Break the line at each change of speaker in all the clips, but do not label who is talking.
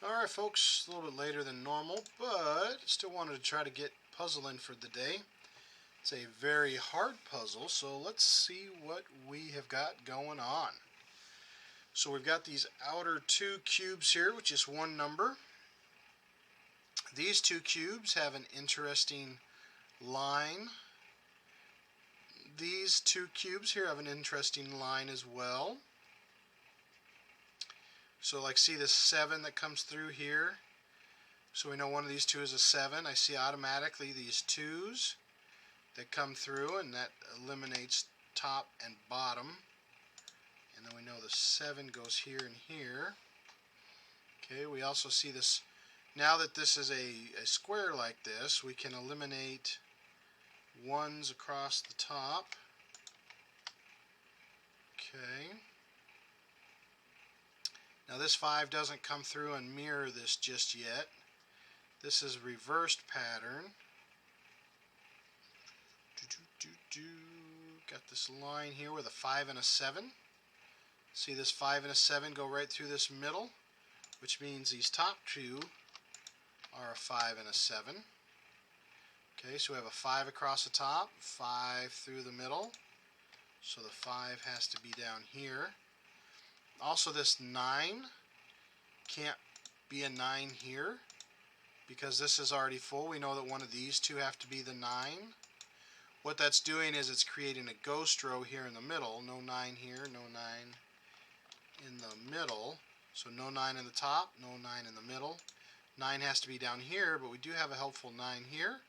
Alright folks, a little bit later than normal, but still wanted to try to get puzzle in for the day. It's a very hard puzzle, so let's see what we have got going on. So we've got these outer two cubes here, which is one number. These two cubes have an interesting line. These two cubes here have an interesting line as well. So like see this 7 that comes through here. So we know one of these two is a 7. I see automatically these 2's that come through, and that eliminates top and bottom. And then we know the 7 goes here and here. Okay, we also see this. Now that this is a square like this, we can eliminate 1's across the top. Okay. Now this 5 doesn't come through and mirror this just yet. This is reversed pattern. Got this line here with a 5 and a 7. See this 5 and a 7 go right through this middle, which means these top two are a 5 and a 7. Okay, so we have a 5 across the top, 5 through the middle. So the 5 has to be down here. Also this 9 can't be a 9 here because this is already full. We know that one of these two have to be the 9. What that's doing is it's creating a ghost row here in the middle. No 9 here, no 9 in the middle. So no 9 in the top, no 9 in the middle. 9 has to be down here, but we do have a helpful 9 here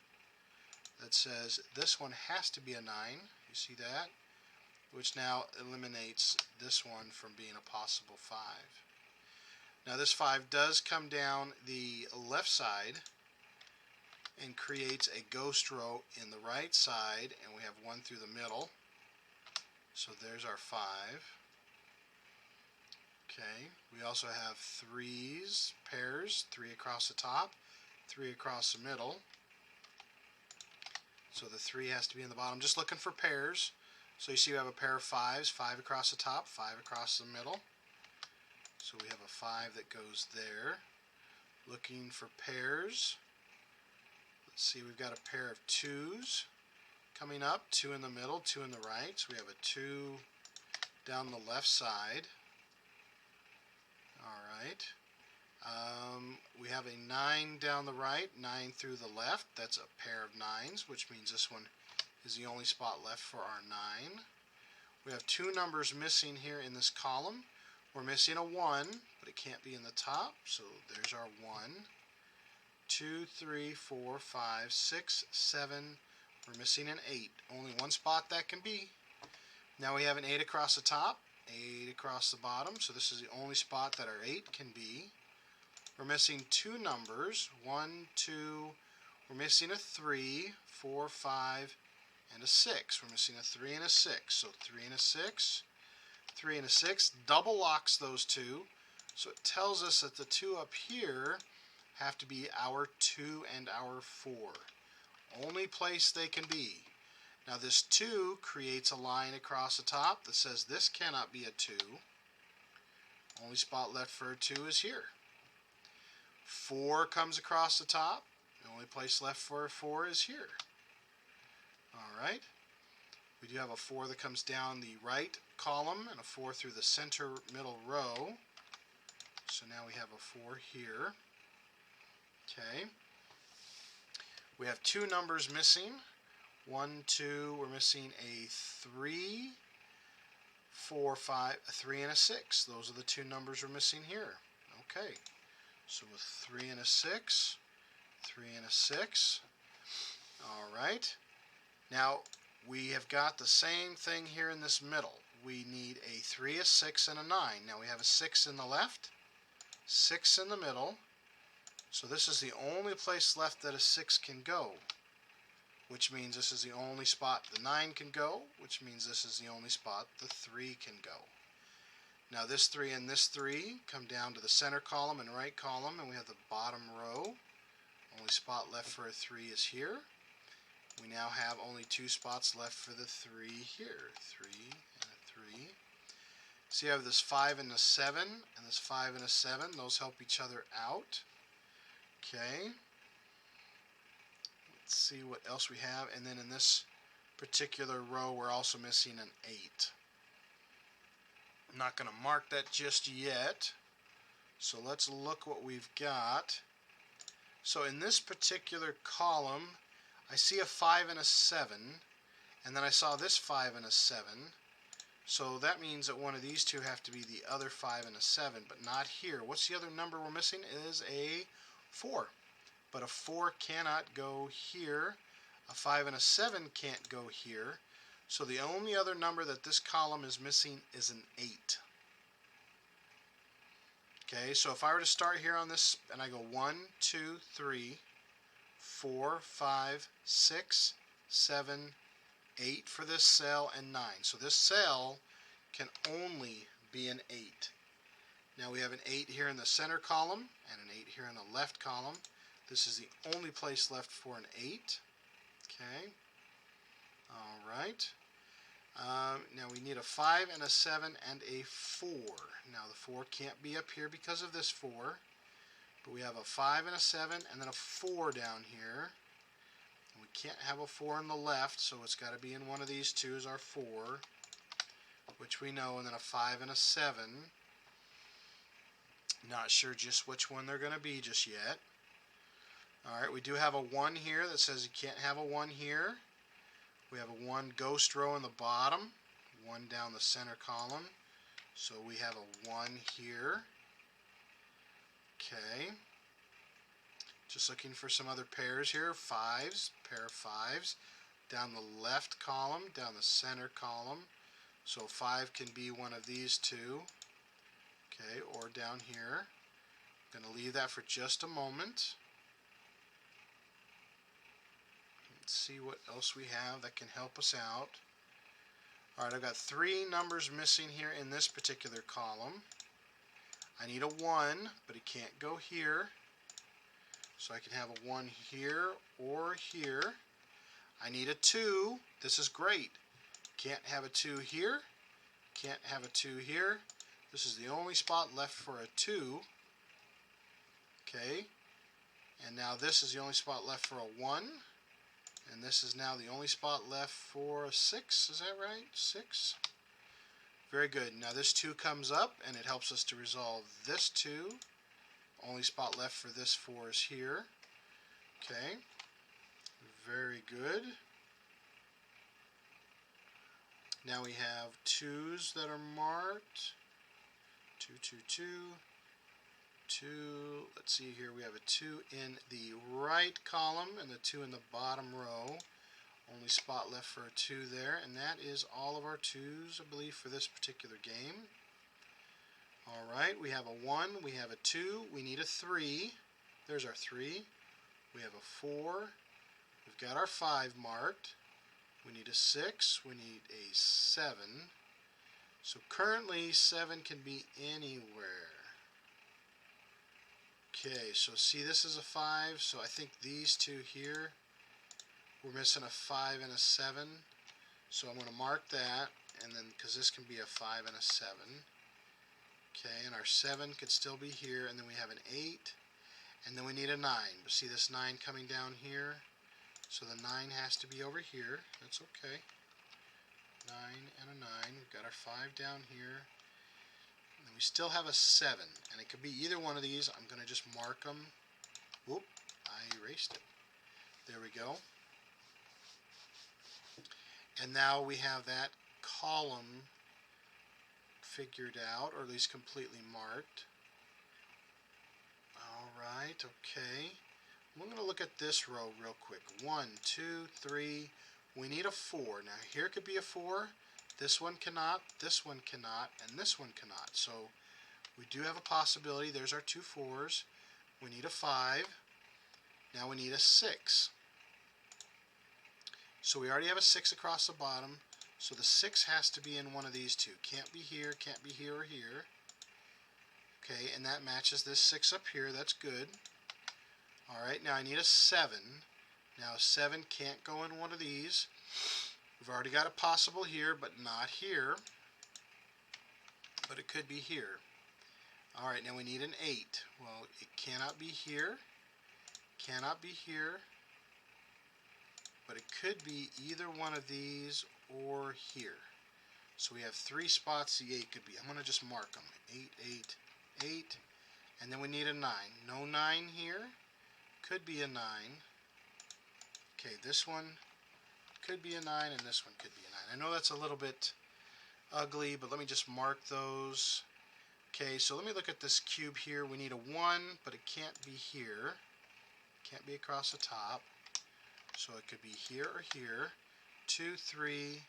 that says this one has to be a 9. You see that? Which now eliminates this one from being a possible 5. Now this 5 does come down the left side and creates a ghost row in the right side, and we have 1 through the middle. So there's our 5. Okay, we also have 3's, pairs, 3 across the top, 3 across the middle. So the 3 has to be in the bottom. Just looking for pairs. So you see we have a pair of 5's, 5 across the top, 5 across the middle. So we have a 5 that goes there. Looking for pairs. Let's see, we've got a pair of 2's coming up, 2 in the middle, 2 in the right. So we have a 2 down the left side. Alright. We have a 9 down the right, 9 through the left. That's a pair of 9's, which means this one is the only spot left for our 9. We have 2 numbers missing here in this column. We're missing a 1, but it can't be in the top, so there's our 1. 2, 3, 4, 5, 6, 7. We're missing an 8. Only one spot that can be. Now we have an 8 across the top, 8 across the bottom, so this is the only spot that our 8 can be. We're missing 2 numbers, 1, 2, we're missing a 3, 4, 5, and a 6. We're missing a 3 and a 6. So 3 and a 6, 3 and a 6, double locks those two. So it tells us that the 2 up here have to be our 2 and our 4. Only place they can be. Now this 2 creates a line across the top that says this cannot be a 2. Only spot left for a 2 is here. 4 comes across the top. The only place left for a 4 is here. Alright, we do have a 4 that comes down the right column and a 4 through the center middle row. So now we have a 4 here. Okay, we have 2 numbers missing. 1, 2, we're missing a 3, 4, 5, a 3 and a 6. Those are the 2 numbers we're missing here. Okay, so with 3 and a 6, 3 and a 6. Alright. Now, we have got the same thing here in this middle. We need a 3, a 6, and a 9. Now we have a 6 in the left, 6 in the middle. So this is the only place left that a 6 can go, which means this is the only spot the 9 can go, which means this is the only spot the 3 can go. Now this 3 and this 3 come down to the center column and right column, and we have the bottom row. Only spot left for a 3 is here. We now have only 2 spots left for the 3 here. 3 and a 3. So you have this 5 and a 7, and this 5 and a 7. Those help each other out. Okay. Let's see what else we have. And then in this particular row, we're also missing an 8. I'm not going to mark that just yet. So let's look what we've got. So in this particular column, I see a 5 and a 7, and then I saw this 5 and a 7. So that means that one of these two have to be the other 5 and a 7, but not here. What's the other number we're missing? It is a 4. But a 4 cannot go here. A 5 and a 7 can't go here. So the only other number that this column is missing is an 8. Okay, so if I were to start here on this, and I go 1, 2, 3, 4, 5, 6, 7, 8 for this cell, and 9. So this cell can only be an 8. Now we have an 8 here in the center column, and an 8 here in the left column. This is the only place left for an 8. Okay, alright. Now we need a 5 and a 7 and a 4. Now the 4 can't be up here because of this 4. But we have a 5 and a 7 and then a 4 down here. And we can't have a 4 on the left, so it's got to be in one of these two is our 4, which we know, and then a 5 and a 7. Not sure just which one they're going to be just yet. Alright, we do have a 1 here that says you can't have a 1 here. We have a 1 ghost row in the bottom, 1 down the center column. So we have a 1 here. Okay. Just looking for some other pairs here. 5s, pair of 5s. Down the left column, down the center column. So 5 can be one of these two. Okay, or down here. I'm going to leave that for just a moment. Let's see what else we have that can help us out. Alright, I've got 3 numbers missing here in this particular column. I need a 1, but it can't go here. So I can have a 1 here or here. I need a 2. This is great. Can't have a 2 here. Can't have a 2 here. This is the only spot left for a 2. Okay. And now this is the only spot left for a 1. And this is now the only spot left for a 6. Is that right? 6. Very good. Now this 2 comes up and it helps us to resolve this 2. Only spot left for this 4 is here. Okay. Very good. Now we have 2's that are marked. 2, 2, 2. 2. Let's see here. We have a 2 in the right column and the 2 in the bottom row. Only spot left for a 2 there, and that is all of our 2's, I believe, for this particular game. Alright, we have a 1, we have a 2, we need a 3. There's our 3. We have a 4. We've got our 5 marked. We need a 6. We need a 7. So currently 7 can be anywhere. Okay, so see, this is a 5, so I think these two here, we're missing a 5 and a 7. So I'm going to mark that, and then, because this can be a 5 and a 7. Okay, and our 7 could still be here, and then we have an 8, and then we need a 9. But see this 9 coming down here? So the 9 has to be over here. That's okay. 9 and a 9. We've got our 5 down here. And we still have a 7, and it could be either one of these. I'm going to just mark them. Whoop, I erased it. There we go. And now we have that column figured out, or at least completely marked. Alright, okay. I'm going to look at this row real quick. 1, 2, 3. We need a 4. Now here could be a 4. This one cannot, this one cannot, and this one cannot. So we do have a possibility. There's our 2 4s. We need a 5. Now we need a 6. So we already have a 6 across the bottom. So the 6 has to be in one of these two. Can't be here, can't be here or here. Okay, and that matches this 6 up here. That's good. Alright, now I need a 7. Now 7 can't go in one of these. We've already got a possible here, but not here. but it could be here. Alright, now we need an 8. Well, it cannot be here, cannot be here, but it could be either one of these or here. So we have 3 spots the 8 could be. I'm going to just mark them. 8, 8, 8, and then we need a 9. No 9 here, could be a 9. Okay, this one could be a 9, and this one could be a 9. I know that's a little bit ugly, but let me just mark those. Okay, so let me look at this cube here. We need a 1, but it can't be here. Can't be across the top. So it could be here or here. 2, 3.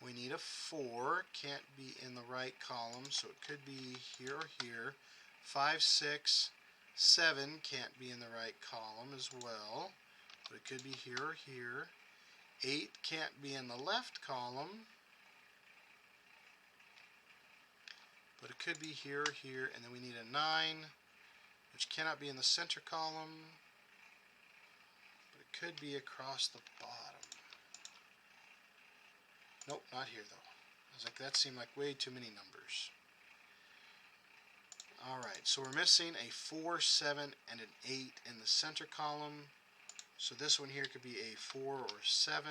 We need a 4. Can't be in the right column, so it could be here or here. 5, 6, 7 can't be in the right column as well, but it could be here or here. 8 can't be in the left column, but it could be here or here. And then we need a 9, which cannot be in the center column, but it could be across the bottom. Nope, not here though. I was like, that seemed like way too many numbers. Alright, so we're missing a 4, 7, and an 8 in the center column. So this one here could be a 4 or 7.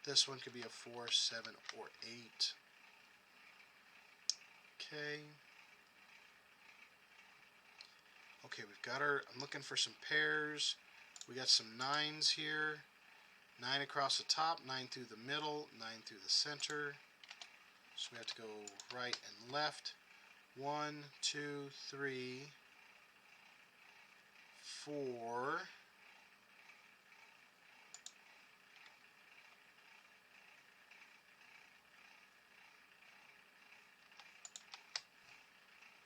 This one could be a 4, 7, or 8. Okay. Okay, we've got our, I'm looking for some pairs. We got some 9s here. 9 across the top, 9 through the middle, 9 through the center. So we have to go right and left. 1, 2, 3, 4.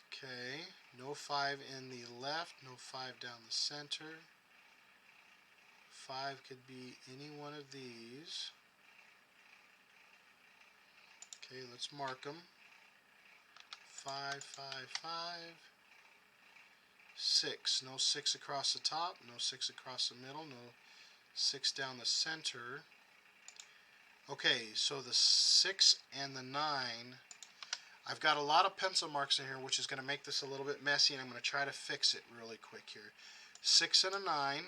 Okay, no 5 in the left, no 5 down the center. 5 could be any one of these. Okay, let's mark them. 5, 5, 5. 6, no 6 across the top, no 6 across the middle, no 6 down the center. Okay, so the 6 and the 9, I've got a lot of pencil marks in here, which is going to make this a little bit messy, and I'm going to try to fix it really quick here. 6 and a 9,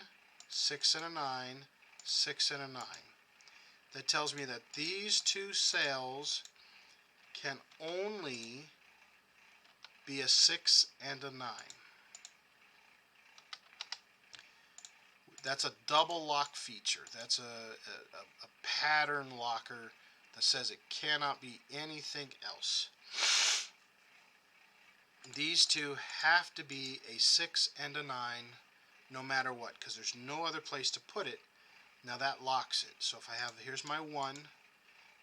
6 and a 9, 6 and a 9. That tells me that these two cells can only be a 6 and a 9. That's a double lock feature. That's a pattern locker that says it cannot be anything else. These two have to be a 6 and a 9 no matter what, because there's no other place to put it. Now that locks it. So if I have, here's my 1,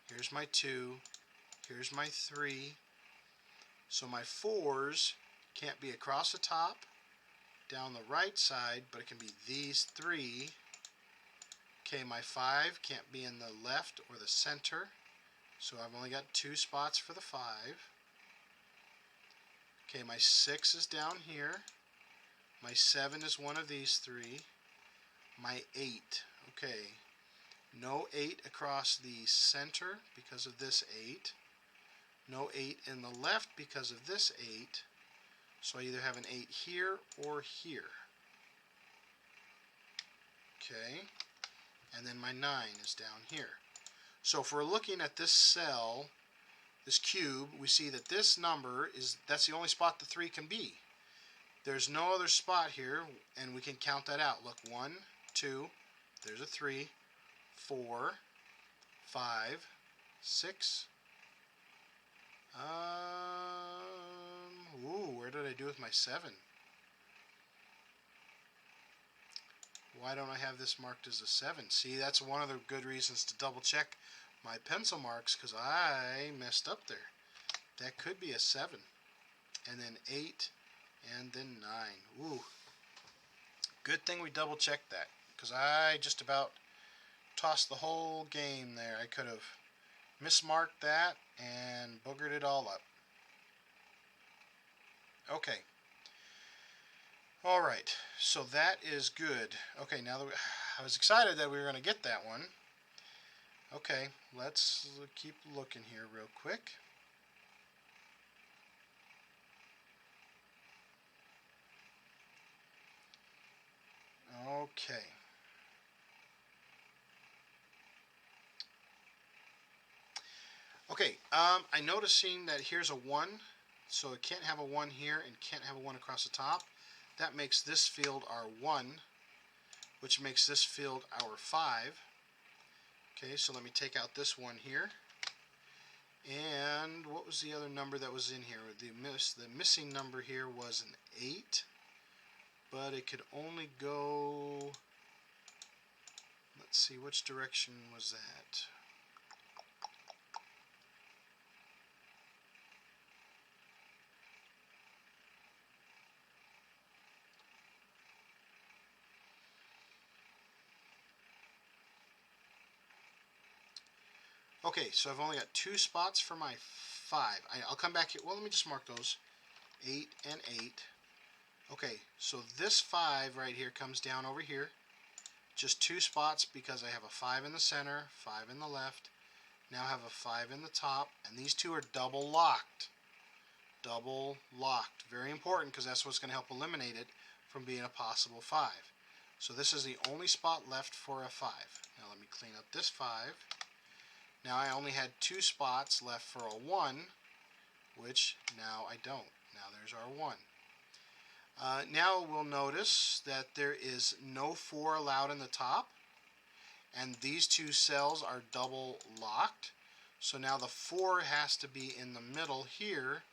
here's my 2, here's my 3. So my 4s can't be across the top, down the right side, but it can be these 3. Okay, my 5 can't be in the left or the center, so I've only got 2 spots for the 5. Okay, my 6 is down here. My 7 is one of these 3. My 8, okay, no 8 across the center because of this 8. No 8 in the left because of this 8. So I either have an 8 here or here. Okay, and then my 9 is down here. So if we're looking at this cell, this cube, we see that this number is, that's the only spot the 3 can be. There's no other spot here, and we can count that out. Look, 1, 2, there's a 3, 4, 5, 6. Where did I do with my 7? Why don't I have this marked as a 7? See, that's one of the good reasons to double check my pencil marks, because I messed up there. That could be a 7. And then 8, and then 9. Ooh. Good thing we double checked that, because I just about tossed the whole game there. I could have mismarked that and boogered it all up. Okay. Alright, so that is good. Okay, now that I was excited that we were going to get that one. Okay, let's keep looking here real quick. Okay. Okay, I'm noticing that here's a 1, so it can't have a 1 here and can't have a 1 across the top. That makes this field our 1, which makes this field our 5. Okay, so let me take out this 1 here. And what was the other number that was in here? The missing number here was an 8, but it could only go, let's see, which direction was that? Okay, so I've only got 2 spots for my 5. I'll come back here. Well, let me just mark those. 8 and 8. Okay, so this 5 right here comes down over here. Just 2 spots because I have a 5 in the center, 5 in the left. Now I have a 5 in the top, and these two are double locked. Double locked. Very important because that's what's going to help eliminate it from being a possible 5. So this is the only spot left for a 5. Now let me clean up this 5. Now I only had 2 spots left for a 1, which now I don't. Now there's our 1. Now we'll notice that there is no 4 allowed in the top, and these 2 cells are double locked. So now the 4 has to be in the middle here,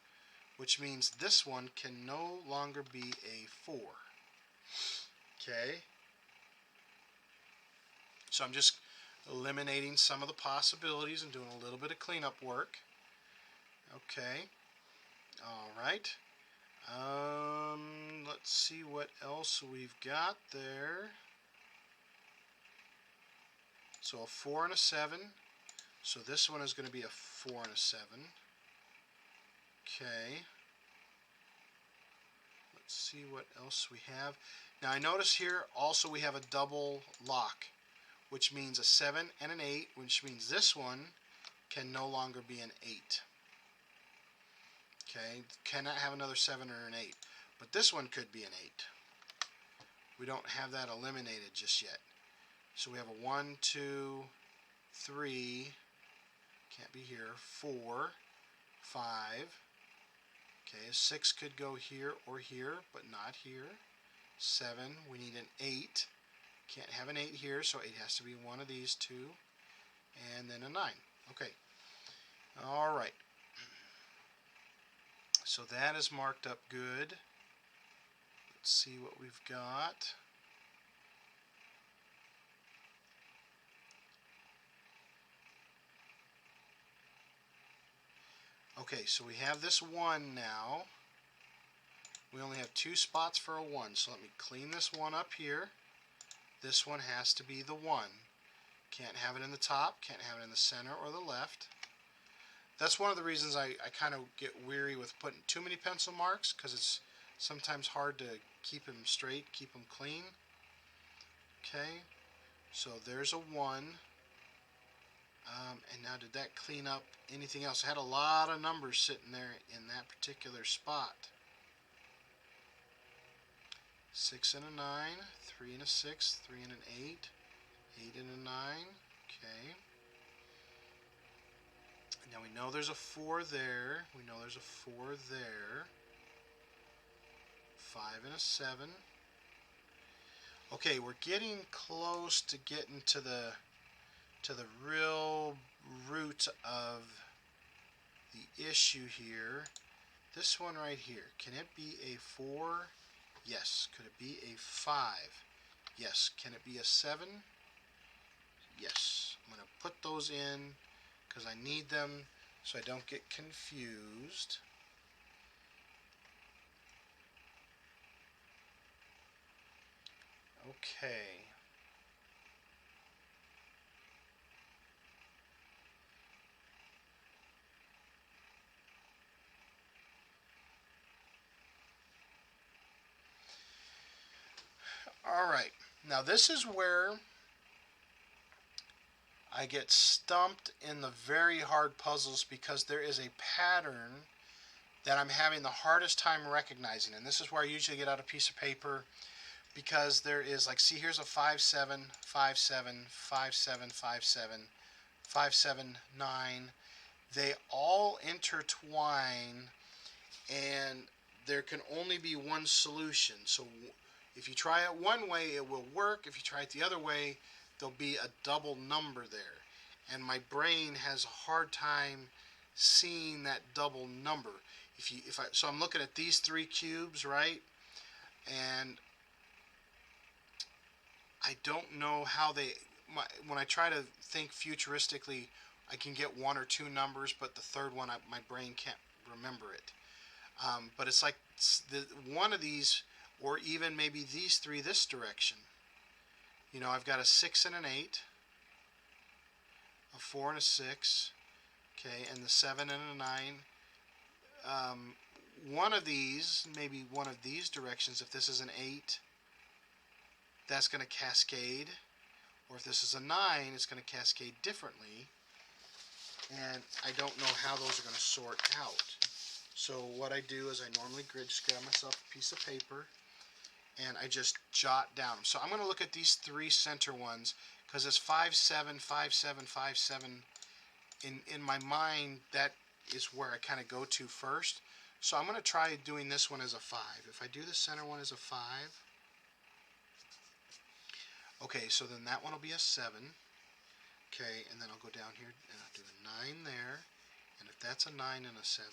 which means this one can no longer be a 4. Okay? So I'm just eliminating some of the possibilities and doing a little bit of cleanup work. Okay. All right. Let's see what else we've got there. So a 4 and a 7. So this one is going to be a 4 and a 7. Okay. Let's see what else we have. Now I notice here also we have a double lock, which means a 7 and an 8, which means this one can no longer be an 8. Okay, cannot have another 7 or an 8. But this one could be an 8. We don't have that eliminated just yet. So we have a 1, 2, 3, can't be here, 4, 5. Okay, a 6 could go here or here, but not here. 7, we need an 8. Can't have an 8 here, so 8 has to be one of these two. And then a 9. Okay. All right. So that is marked up good. Let's see what we've got. Okay, so we have this 1 now. We only have 2 spots for a 1, so let me clean this 1 up here. This one has to be the 1. Can't have it in the top, can't have it in the center or the left. That's one of the reasons I kind of get weary with putting too many pencil marks, because it's sometimes hard to keep them straight, keep them clean. Okay, so there's a 1. And now did that clean up anything else? I had a lot of numbers sitting there in that particular spot. 6 and a 9, 3 and a 6, 3 and an 8, 8 and a 9. Okay. Now we know there's a 4 there. We know there's a 4 there. 5 and a 7. Okay, we're getting close to getting to the real root of the issue here. This one right here, can it be a 4? Yes. Could it be a 5? Yes. Can it be a 7? Yes. I'm going to put those in because I need them so I don't get confused. Okay. All right. Now this is where I get stumped in the very hard puzzles because there is a pattern that I'm having the hardest time recognizing. And this is where I usually get out a piece of paper because there is, like, see, here's a 5 7 5 7 5 7 5 7 5 7 9. They all intertwine, and there can only be one solution. So if you try it one way, it will work. If you try it the other way, there'll be a double number there. And my brain has a hard time seeing that double number. So I'm looking at these three cubes, right? And I don't know how when I try to think futuristically, I can get one or two numbers, but the third one, my brain can't remember it. But it's like one of these, or even maybe these three this direction. You know, I've got a 6 and an 8, a 4 and a 6, okay, and the 7 and a 9. One of these, maybe one of these directions, if this is an 8, that's going to cascade. Or if this is a 9, it's going to cascade differently. And I don't know how those are going to sort out. So what I do is I normally just grab myself a piece of paper and I just jot down. So I'm going to look at these three center ones because it's 5 7 5 7 5 7. In my mind, that is where I kind of go to first. So I'm going to try doing this one as a 5. If I do the center one as a 5, okay, so then that one will be a 7. Okay, and then I'll go down here and I'll do a 9 there. And if that's a 9 and a 7,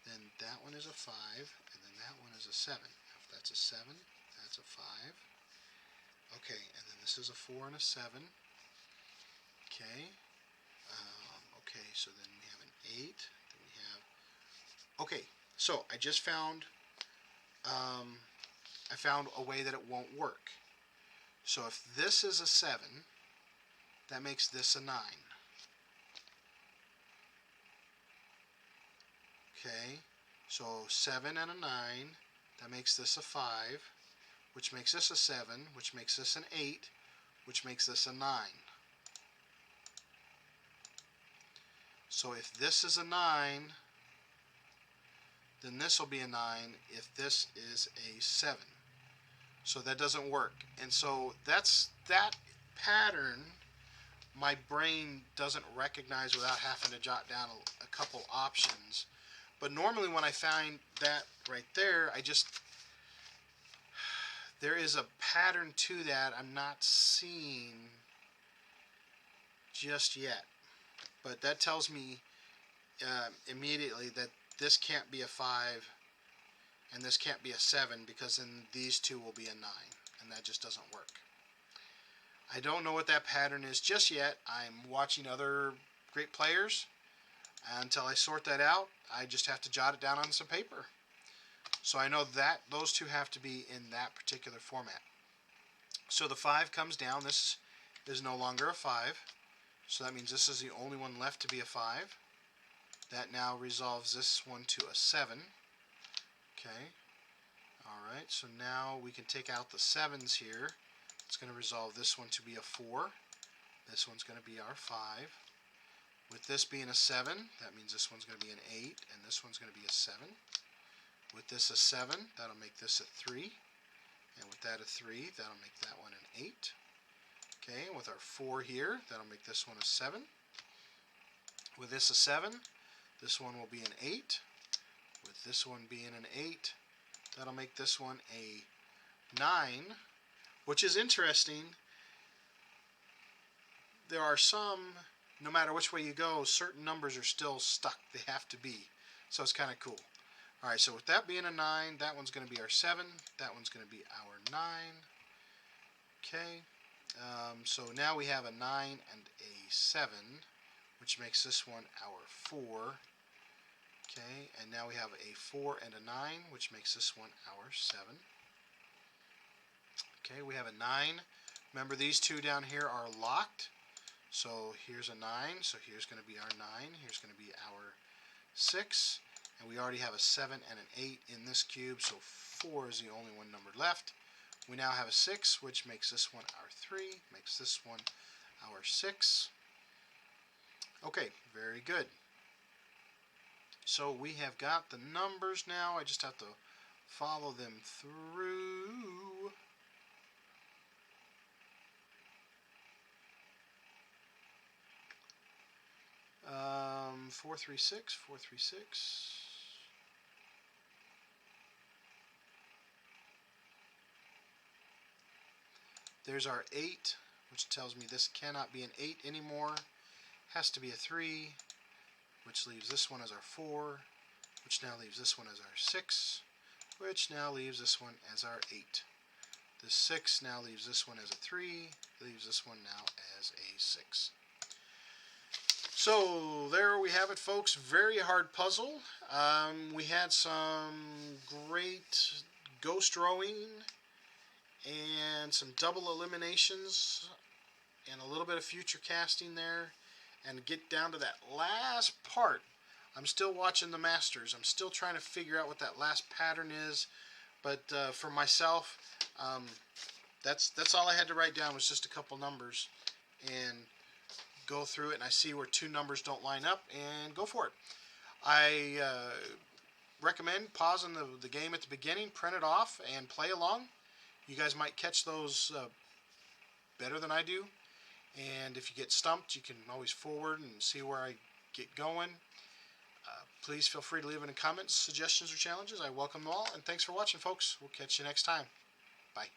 then that one is a 5, and then that one is a 7. If that's a 7, that's a 5. Okay, and then this is a 4 and a 7. Okay. Okay, so then we have an 8. Then we have... Okay, so I just found... I found a way that it won't work. So if this is a 7, that makes this a 9. Okay, so 7 and a 9, that makes this a 5, which makes this a 7, which makes this an 8, which makes this a 9. So if this is a 9, then this will be a 9 if this is a 7. So that doesn't work. And so that pattern my brain doesn't recognize without having to jot down a couple options. But normally when I find that right there, there is a pattern to that I'm not seeing just yet. But that tells me immediately that this can't be a 5 and this can't be a 7, because then these two will be a 9, and that just doesn't work. I don't know what that pattern is just yet. I'm watching other great players. Until I sort that out, I just have to jot it down on some paper. So I know that those two have to be in that particular format. So the 5 comes down. This is no longer a 5. So that means this is the only one left to be a 5. That now resolves this one to a 7. Okay. Alright, so now we can take out the 7s here. It's going to resolve this one to be a 4. This one's going to be our 5. With this being a 7, that means this one's going to be an 8, and this one's going to be a 7. With this a 7, that'll make this a 3. And with that a 3, that'll make that one an 8. Okay, and with our 4 here, that'll make this one a 7. With this a 7, this one will be an 8. With this one being an 8, that'll make this one a 9, which is interesting. There are some, no matter which way you go, certain numbers are still stuck. They have to be. So it's kind of cool. Alright, so with that being a 9, that one's going to be our 7. That one's going to be our 9. Okay. So now we have a 9 and a 7, which makes this one our 4. Okay, and now we have a 4 and a 9, which makes this one our 7. Okay, we have a 9. Remember, these two down here are locked. So here's a 9, so here's going to be our 9. Here's going to be our 6. And we already have a 7 and an 8 in this cube, so 4 is the only one number left. We now have a 6, which makes this one our 3, makes this one our 6. Okay, very good. So we have got the numbers now. I just have to follow them through. 436, 436. There's our 8, which tells me this cannot be an 8 anymore. Has to be a 3, which leaves this one as our 4, which now leaves this one as our 6, which now leaves this one as our 8. This 6 now leaves this one as a 3, leaves this one now as a 6. So there we have it, folks. Very hard puzzle. We had some great ghost rowing and some double eliminations and a little bit of future casting there. And get down to that last part. I'm still watching the Masters. I'm still trying to figure out what that last pattern is. But for myself, that's all I had to write down was just a couple numbers. And go through it, and I see where two numbers don't line up, and go for it. I recommend pausing the game at the beginning, print it off, and play along. You guys might catch those better than I do. And if you get stumped, you can always forward and see where I get going. Please feel free to leave any comments, suggestions, or challenges. I welcome them all. And thanks for watching, folks. We'll catch you next time. Bye.